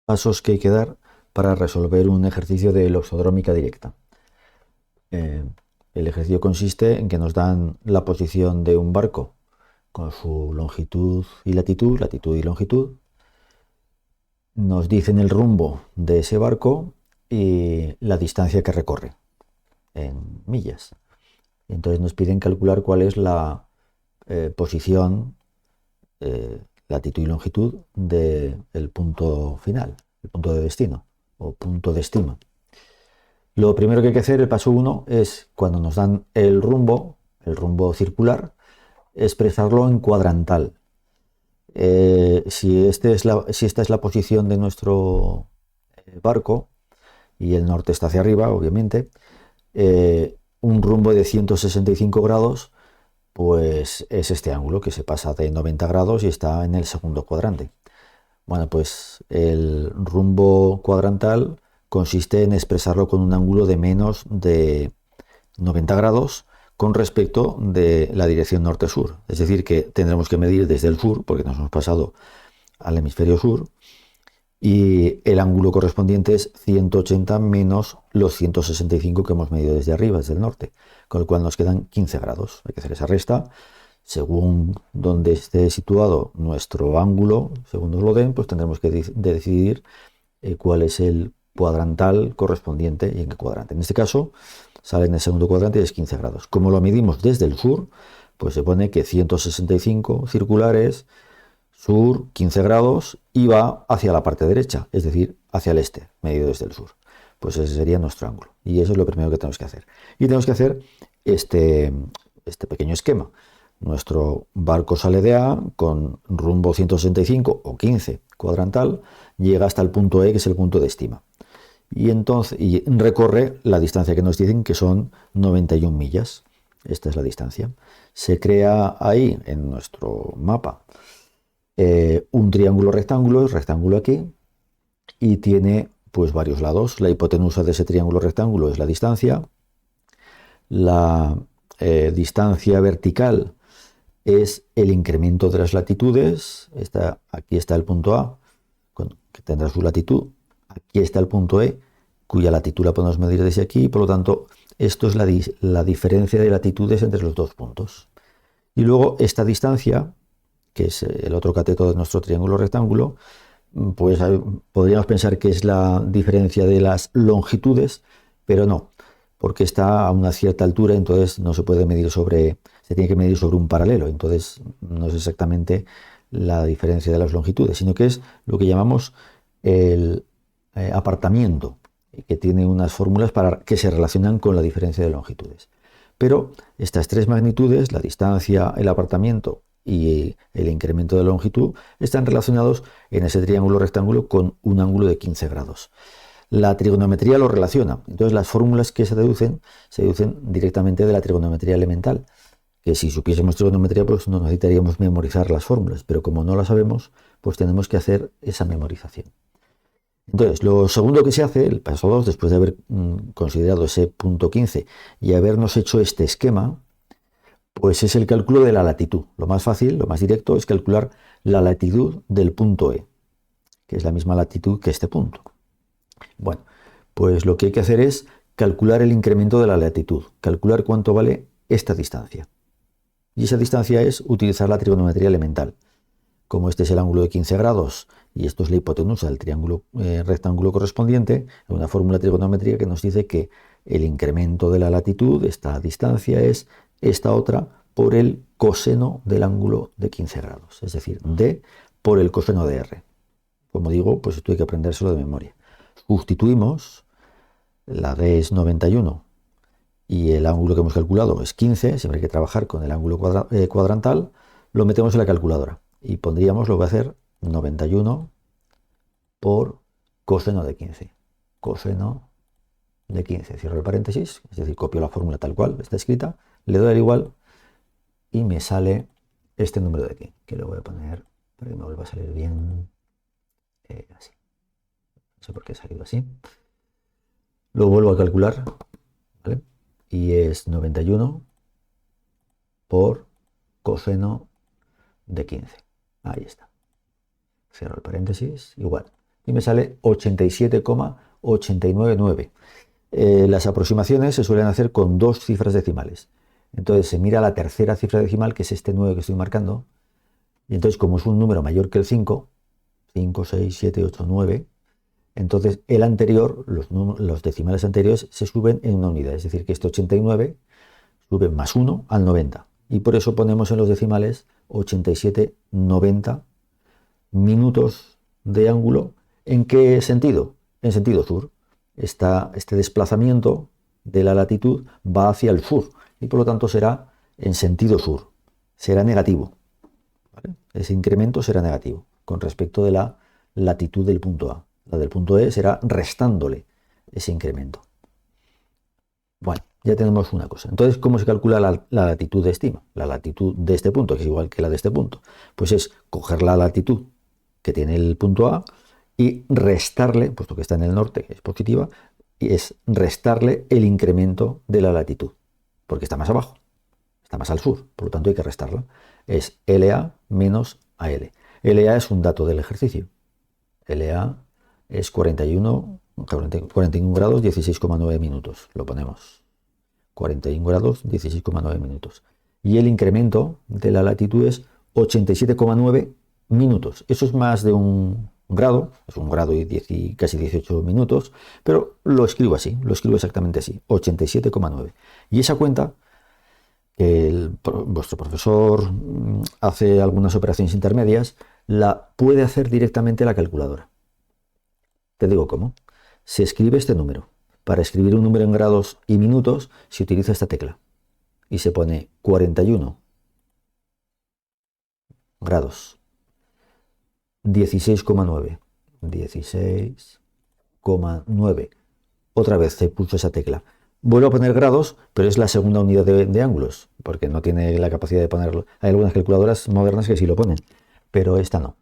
Pasos que hay que dar para resolver un ejercicio de loxodrómica directa. Eh, el ejercicio consiste en que nos dan la posición de un barco con su latitud y longitud. Nos dicen el rumbo de ese barco y la distancia que recorre en millas. Entonces nos piden calcular cuál es la posición, latitud y longitud del punto final, el punto de destino o punto de estima. Lo primero que hay que hacer, el paso uno, es cuando nos dan el rumbo circular, expresarlo en cuadrantal. Si esta es la posición de nuestro barco y el norte está hacia arriba, obviamente, un rumbo de 165 grados, pues es este ángulo que se pasa de 90 grados y está en el segundo cuadrante. Bueno, pues el rumbo cuadrantal consiste en expresarlo con un ángulo de menos de 90 grados con respecto de la dirección norte-sur. Es decir, que tendremos que medir desde el sur, porque nos hemos pasado al hemisferio sur, y el ángulo correspondiente es 180 menos los 165 que hemos medido desde arriba, desde el norte, con lo cual nos quedan 15 grados. Hay que hacer esa resta. Según donde esté situado nuestro ángulo, según nos lo den, pues tendremos que decidir cuál es el cuadrantal correspondiente y en qué cuadrante. En este caso, sale en el segundo cuadrante y es 15 grados. Como lo medimos desde el sur, pues se pone que 165 circulares, sur 15 grados y va hacia la parte derecha, es decir, hacia el este, medido desde el sur. Pues ese sería nuestro ángulo. Y eso es lo primero que tenemos que hacer. Y tenemos que hacer este pequeño esquema. Nuestro barco sale de A con rumbo 165 o 15 cuadrantal, llega hasta el punto E, que es el punto de estima. Y recorre la distancia que nos dicen, que son 91 millas. Esta es la distancia. Se crea ahí en nuestro mapa un triángulo rectángulo aquí, y tiene pues varios lados. La hipotenusa de ese triángulo rectángulo es la distancia. La distancia vertical es el incremento de las latitudes. Aquí está el punto A, que tendrá su latitud. Aquí está el punto E, cuya latitud la podemos medir desde aquí. Por lo tanto, esto es la diferencia de latitudes entre los dos puntos. Y luego esta distancia, que es el otro cateto de nuestro triángulo rectángulo, pues podríamos pensar que es la diferencia de las longitudes, pero no, porque está a una cierta altura, entonces no se puede medir se tiene que medir sobre un paralelo, entonces no es exactamente la diferencia de las longitudes, sino que es lo que llamamos el apartamiento, que tiene unas fórmulas que se relacionan con la diferencia de longitudes. Pero estas tres magnitudes, la distancia, el apartamiento y el incremento de longitud, están relacionados en ese triángulo rectángulo con un ángulo de 15 grados. La trigonometría lo relaciona. Entonces las fórmulas que se deducen directamente de la trigonometría elemental, que si supiésemos trigonometría pues no necesitaríamos memorizar las fórmulas, pero como no las sabemos, pues tenemos que hacer esa memorización. Entonces, lo segundo que se hace, el paso 2, después de haber considerado ese punto 15 y habernos hecho este esquema, pues es el cálculo de la latitud. Lo más fácil, lo más directo, es calcular la latitud del punto E, que es la misma latitud que este punto. Bueno, pues lo que hay que hacer es calcular el incremento de la latitud, calcular cuánto vale esta distancia. Y esa distancia es utilizar la trigonometría elemental. Como este es el ángulo de 15 grados y esto es la hipotenusa del triángulo rectángulo correspondiente, hay una fórmula trigonométrica que nos dice que el incremento de la latitud, esta distancia, es esta otra por el coseno del ángulo de 15 grados, es decir, d por el coseno de r. Como digo, pues esto hay que aprendérselo de memoria. Sustituimos, la d es 91 y el ángulo que hemos calculado es 15, siempre hay que trabajar con el ángulo cuadrantal, lo metemos en la calculadora y pondríamos, lo que voy a hacer, 91 por coseno de 15. Coseno de 15, cierro el paréntesis, es decir, copio la fórmula tal cual está escrita, le doy al igual y me sale este número de aquí, que lo voy a poner para que me vuelva a salir bien, así. No sé por qué ha salido así. Lo vuelvo a calcular, ¿vale? Y es 91 por coseno de 15. Ahí está. Cierro el paréntesis, igual. y me sale 87,899. Las aproximaciones se suelen hacer con dos cifras decimales. Entonces se mira la tercera cifra decimal, que es este 9 que estoy marcando, y entonces como es un número mayor que el 5, 5, 6, 7, 8, 9, entonces el anterior, los decimales anteriores se suben en una unidad, es decir, que este 89 sube más 1 al 90. Y por eso ponemos en los decimales 87,90 minutos de ángulo. ¿En qué sentido? En sentido sur. Este desplazamiento de la latitud va hacia el sur y por lo tanto será en sentido sur. Será negativo. ¿Vale? Ese incremento será negativo con respecto de la latitud del punto A. La del punto E será restándole ese incremento. Bueno, ya tenemos una cosa. Entonces, ¿cómo se calcula la latitud de estima? La latitud de este punto, que es igual que la de este punto. Pues es coger la latitud que tiene el punto A y restarle, puesto que está en el norte, es positiva, y es restarle el incremento de la latitud, porque está más abajo, está más al sur, por lo tanto hay que restarla. Es LA menos AL. LA es un dato del ejercicio. LA es 41 grados 16,9 minutos. Lo ponemos. 41 grados 16,9 minutos. Y el incremento de la latitud es 87,9 minutos. Eso es más de un grado, es un grado y casi 18 minutos, pero lo escribo así, lo escribo exactamente así, 87,9. Y esa cuenta que vuestro profesor hace algunas operaciones intermedias, la puede hacer directamente la calculadora. Te digo cómo. Se escribe este número. Para escribir un número en grados y minutos se utiliza esta tecla y se pone 41 grados 16,9. 16,9. Otra vez se pulso esa tecla. Vuelvo a poner grados, pero es la segunda unidad de ángulos, porque no tiene la capacidad de ponerlo. Hay algunas calculadoras modernas que sí lo ponen, pero esta no.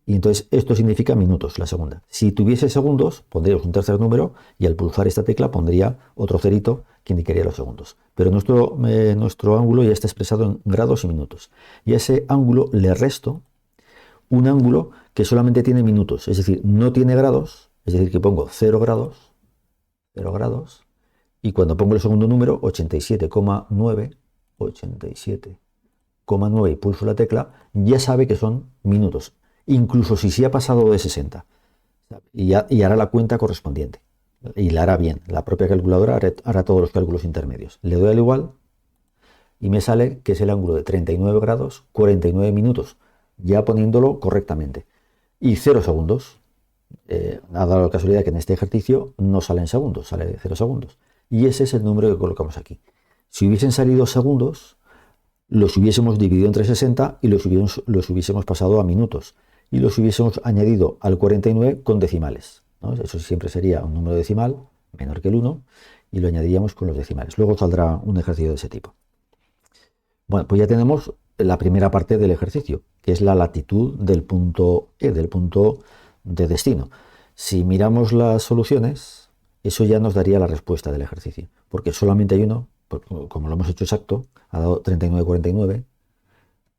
Y entonces esto significa minutos, la segunda. Si tuviese segundos, pondríamos un tercer número y al pulsar esta tecla pondría otro cerito que indicaría los segundos. Pero nuestro ángulo ya está expresado en grados y minutos. Y a ese ángulo le resto un ángulo que solamente tiene minutos, es decir, no tiene grados, es decir, que pongo 0 grados, y cuando pongo el segundo número, 87,9 y pulso la tecla, ya sabe que son minutos, incluso si se ha pasado de 60, y hará la cuenta correspondiente, y la hará bien. La propia calculadora hará todos los cálculos intermedios. Le doy al igual y me sale que es el ángulo de 39 grados 49 minutos, ya poniéndolo correctamente. Y 0 segundos. Ha dado la casualidad que en este ejercicio no sale en segundos, sale de 0 segundos. Y ese es el número que colocamos aquí. Si hubiesen salido segundos, los hubiésemos dividido entre 60 y los hubiésemos pasado a minutos. Y los hubiésemos añadido al 49 con decimales, ¿no? Eso siempre sería un número decimal menor que el 1 y lo añadiríamos con los decimales. Luego saldrá un ejercicio de ese tipo. Bueno, pues ya tenemos la primera parte del ejercicio, que es la latitud del punto E, del punto de destino. Si miramos las soluciones, eso ya nos daría la respuesta del ejercicio, porque solamente hay uno, como lo hemos hecho exacto, ha dado 39,49,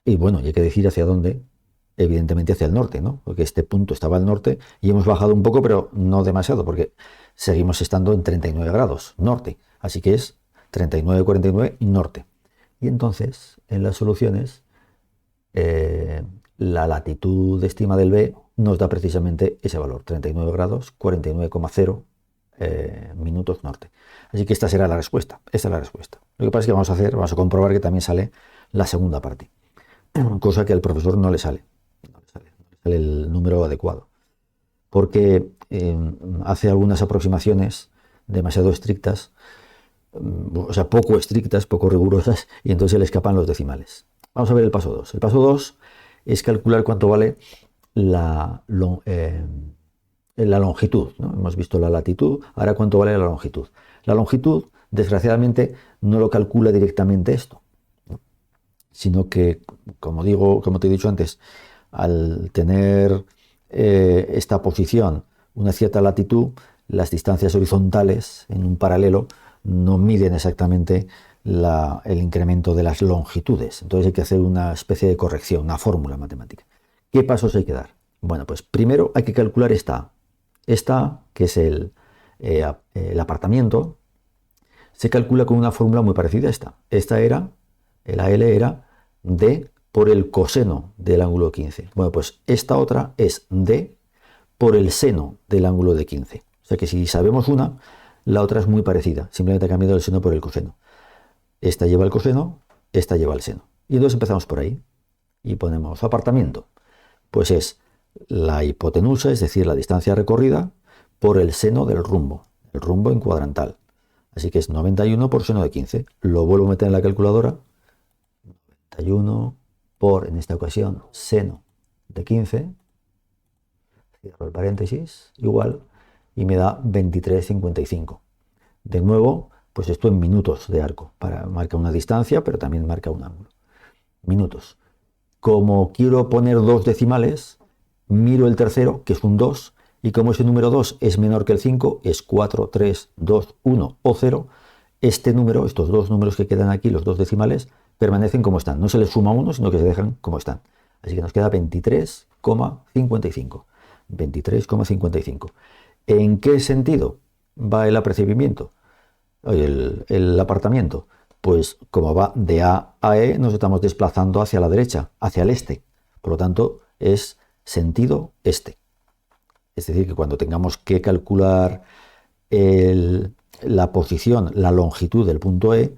y bueno, y hay que decir hacia dónde. Evidentemente hacia el norte, ¿no? Porque este punto estaba al norte y hemos bajado un poco, pero no demasiado, porque seguimos estando en 39 grados norte. Así que es 39,49 norte. Y entonces, en las soluciones, la latitud de estima del B nos da precisamente ese valor, 39 grados 49,0 minutos norte. Así que esta será la respuesta. Esta es la respuesta. Lo que pasa es que vamos a comprobar que también sale la segunda parte, cosa que al profesor no le sale. El número adecuado, porque hace algunas aproximaciones demasiado estrictas, o sea, poco estrictas, poco rigurosas, y entonces se le escapan los decimales. Vamos a ver el paso 2. El paso 2 es calcular cuánto vale la longitud, ¿no? Hemos visto la latitud, ahora cuánto vale la longitud. La longitud, desgraciadamente, no lo calcula directamente esto, ¿no? Sino que, como te he dicho antes, al tener esta posición, una cierta latitud, las distancias horizontales en un paralelo no miden exactamente el incremento de las longitudes. Entonces hay que hacer una especie de corrección, una fórmula matemática. ¿Qué pasos hay que dar? Bueno, pues primero hay que calcular esta A. Esta, que es el apartamiento, se calcula con una fórmula muy parecida a esta. Esta era, la L era D por el coseno del ángulo 15. Bueno, pues esta otra es D por el seno del ángulo de 15. O sea que si sabemos una, la otra es muy parecida. Simplemente ha cambiado el seno por el coseno. Esta lleva el coseno, esta lleva el seno. Y entonces empezamos por ahí. Y ponemos apartamiento. Pues es la hipotenusa, es decir, la distancia recorrida, por el seno del rumbo. El rumbo en cuadrantal. Así que es 91 por seno de 15. Lo vuelvo a meter en la calculadora. 91 por, en esta ocasión, seno de 15. Cierro el paréntesis, igual, y me da 23,55. De nuevo, pues esto en minutos de arco. Marca una distancia, pero también marca un ángulo. Minutos. Como quiero poner dos decimales, miro el tercero, que es un 2, y como ese número 2 es menor que el 5, es 4, 3, 2, 1 o 0, este número, estos dos números que quedan aquí, los dos decimales, permanecen como están. No se les suma uno, sino que se dejan como están. Así que nos queda 23,55. 23,55. ¿En qué sentido va el apercibimiento? El apartamiento. Pues como va de A a E, nos estamos desplazando hacia la derecha, hacia el este. Por lo tanto, es sentido este. Es decir, que cuando tengamos que calcular la posición, la longitud del punto E,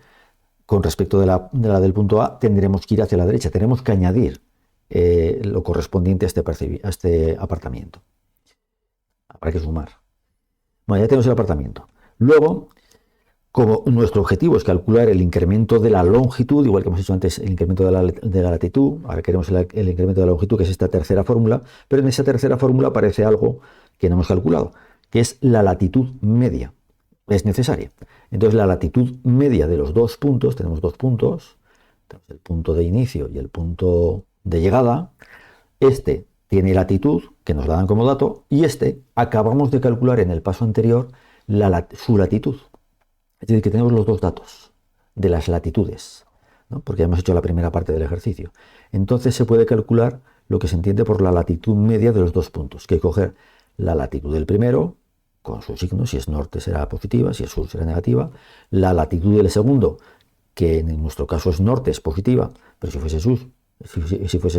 con respecto de la del punto A, tendremos que ir hacia la derecha. Tenemos que añadir lo correspondiente a este apartamiento. Habrá que sumar. Bueno, ya tenemos el apartamiento. Luego, como nuestro objetivo es calcular el incremento de la longitud, igual que hemos hecho antes el incremento de la latitud, ahora queremos el incremento de la longitud, que es esta tercera fórmula, pero en esa tercera fórmula aparece algo que no hemos calculado, que es la latitud media. Es necesaria. Entonces la latitud media de los dos puntos, tenemos dos puntos, tenemos el punto de inicio y el punto de llegada. Este tiene latitud, que nos la dan como dato, y este acabamos de calcular en el paso anterior su latitud. Es decir, que tenemos los dos datos de las latitudes, ¿no? Porque ya hemos hecho la primera parte del ejercicio. Entonces se puede calcular lo que se entiende por la latitud media de los dos puntos, que es coger la latitud del primero, con su signo, si es norte será positiva, si es sur será negativa, la latitud del segundo, que en nuestro caso es norte, es positiva, pero si fuese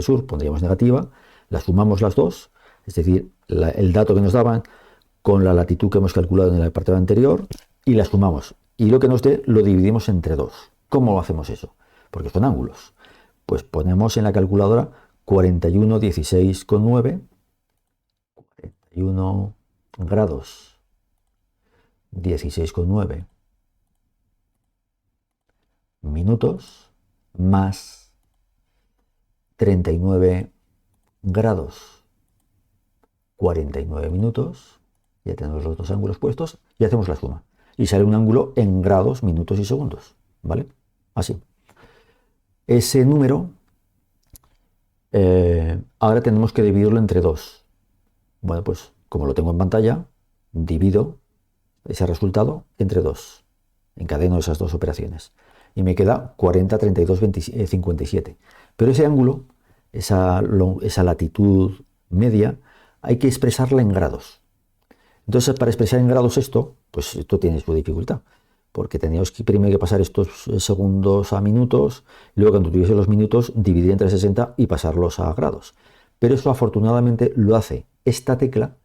sur pondríamos negativa, la sumamos las dos, es decir, el dato que nos daban con la latitud que hemos calculado en el apartado anterior, y la sumamos. Y lo que nos dé lo dividimos entre dos. ¿Cómo hacemos eso? Porque son ángulos. Pues ponemos en la calculadora 41,16,9, 41 grados 16,9 minutos más 39 grados 49 minutos. Ya tenemos los dos ángulos puestos y hacemos la suma. Y sale un ángulo en grados, minutos y segundos. ¿Vale? Así. Ese número ahora tenemos que dividirlo entre dos. Bueno, pues como lo tengo en pantalla, divido ese resultado entre dos. Encadeno esas dos operaciones. Y me queda 40, 32, 57. Pero ese ángulo, esa latitud media, hay que expresarla en grados. Entonces, para expresar en grados esto, pues esto tiene su dificultad. Porque teníamos que primero que pasar estos segundos a minutos, y luego cuando tuviese los minutos, dividir entre 60 y pasarlos a grados. Pero eso afortunadamente lo hace esta tecla,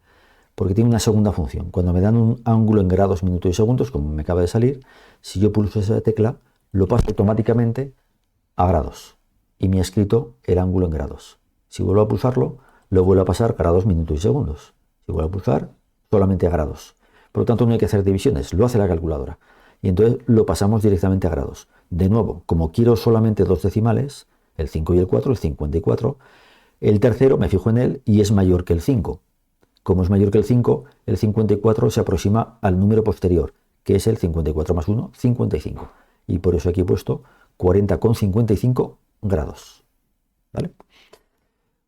porque tiene una segunda función. Cuando me dan un ángulo en grados, minutos y segundos, como me acaba de salir, si yo pulso esa tecla, lo paso automáticamente a grados. Y me ha escrito el ángulo en grados. Si vuelvo a pulsarlo, lo vuelvo a pasar grados, minutos y segundos. Si vuelvo a pulsar, solamente a grados. Por lo tanto, no hay que hacer divisiones, lo hace la calculadora. Y entonces lo pasamos directamente a grados. De nuevo, como quiero solamente dos decimales, el 5 y el 4, el 54, el tercero me fijo en él y es mayor que el 5. Como es mayor que el 5, el 54 se aproxima al número posterior, que es el 54 más 1, 55. Y por eso aquí he puesto 40,55 grados. ¿Vale?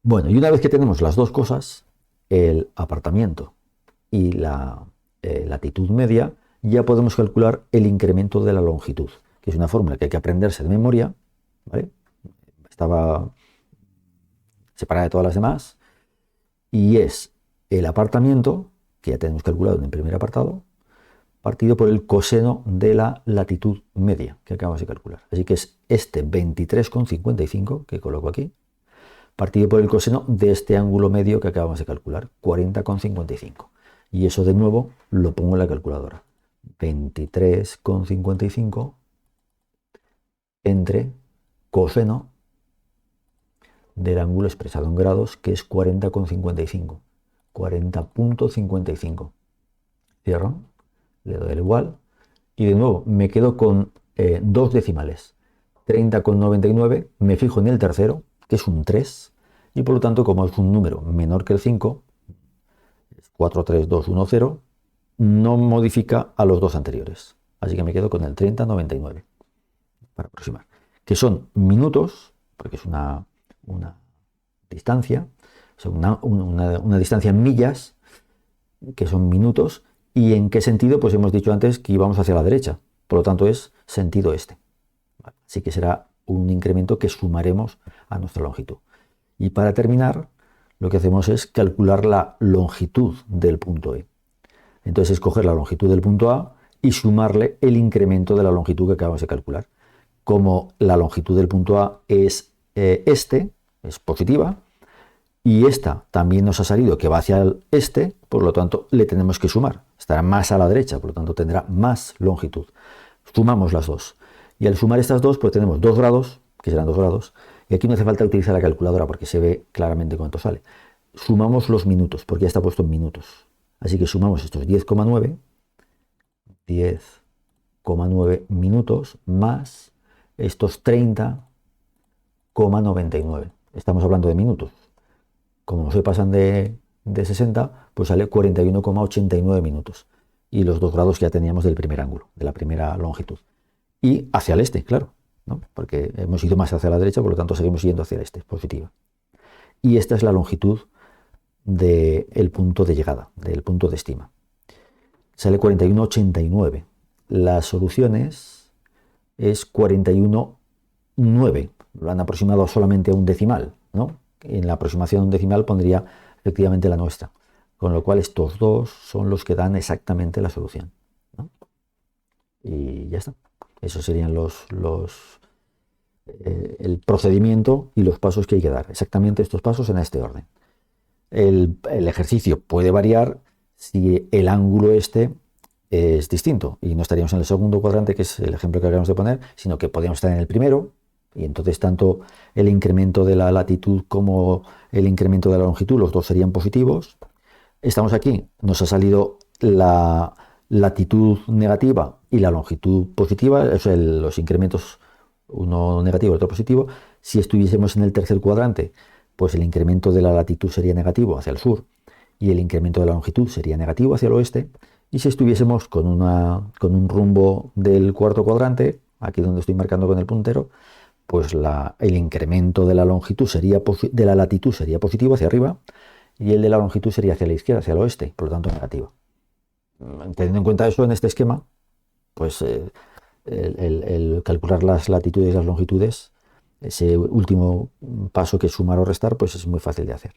Bueno, y una vez que tenemos las dos cosas, el apartamiento y la latitud media, ya podemos calcular el incremento de la longitud, que es una fórmula que hay que aprenderse de memoria, ¿vale? Estaba separada de todas las demás, y es el apartamiento, que ya tenemos calculado en el primer apartado, partido por el coseno de la latitud media que acabamos de calcular. Así que es este 23,55 que coloco aquí, partido por el coseno de este ángulo medio que acabamos de calcular, 40,55. Y eso de nuevo lo pongo en la calculadora. 23,55 entre coseno del ángulo expresado en grados, que es 40,55. 40,55. Cierro, le doy el igual y de nuevo me quedo con dos decimales. 30,99, me fijo en el tercero, que es un 3, y por lo tanto, como es un número menor que el 5, 4, 3, 2, 1, 0, no modifica a los dos anteriores. Así que me quedo con el 30,99 para aproximar, que son minutos, porque es una distancia, son una distancia en millas, que son minutos, y en qué sentido, pues hemos dicho antes que íbamos hacia la derecha, por lo tanto es sentido este. Así que será un incremento que sumaremos a nuestra longitud. Y para terminar, lo que hacemos es calcular la longitud del punto E. Entonces es coger la longitud del punto A y sumarle el incremento de la longitud que acabamos de calcular. Como la longitud del punto A es es positiva, y esta también nos ha salido que va hacia el este, por lo tanto le tenemos que sumar. Estará más a la derecha, por lo tanto tendrá más longitud. Sumamos las dos. Y al sumar estas dos, pues tenemos 2 grados, que serán 2 grados, y aquí no hace falta utilizar la calculadora porque se ve claramente cuánto sale. Sumamos los minutos, porque ya está puesto en minutos. Así que sumamos estos 10,9 minutos más estos 30,99. Estamos hablando de minutos. Como se pasan de 60, pues sale 41,89 minutos. Y los 2 grados que ya teníamos del primer ángulo, de la primera longitud. Y hacia el este, claro, ¿no? Porque hemos ido más hacia la derecha, por lo tanto seguimos yendo hacia el este, positiva. Y esta es la longitud del punto de llegada, del punto de estima. Sale 41,89. Las soluciones es 41,9. Lo han aproximado solamente a un decimal, ¿no? En la aproximación a un decimal pondría efectivamente la nuestra. Con lo cual estos dos son los que dan exactamente la solución, ¿no? Y ya está. Esos serían el procedimiento y los pasos que hay que dar. Exactamente estos pasos en este orden. El ejercicio puede variar si el ángulo este es distinto y no estaríamos en el segundo cuadrante, que es el ejemplo que acabamos de poner, sino que podríamos estar en el primero, y entonces tanto el incremento de la latitud como el incremento de la longitud, los dos serían positivos. Estamos aquí, nos ha salido la latitud negativa y la longitud positiva, o sea, los incrementos, uno negativo y otro positivo. Si estuviésemos en el tercer cuadrante, pues el incremento de la latitud sería negativo hacia el sur y el incremento de la longitud sería negativo hacia el oeste. Y si estuviésemos con un rumbo del cuarto cuadrante, aquí donde estoy marcando con el puntero, pues el incremento de la longitud de la latitud sería positivo hacia arriba y el de la longitud sería hacia la izquierda, hacia el oeste, por lo tanto negativo. Teniendo en cuenta eso en este esquema, pues el calcular las latitudes y las longitudes, ese último paso que es sumar o restar, pues es muy fácil de hacer.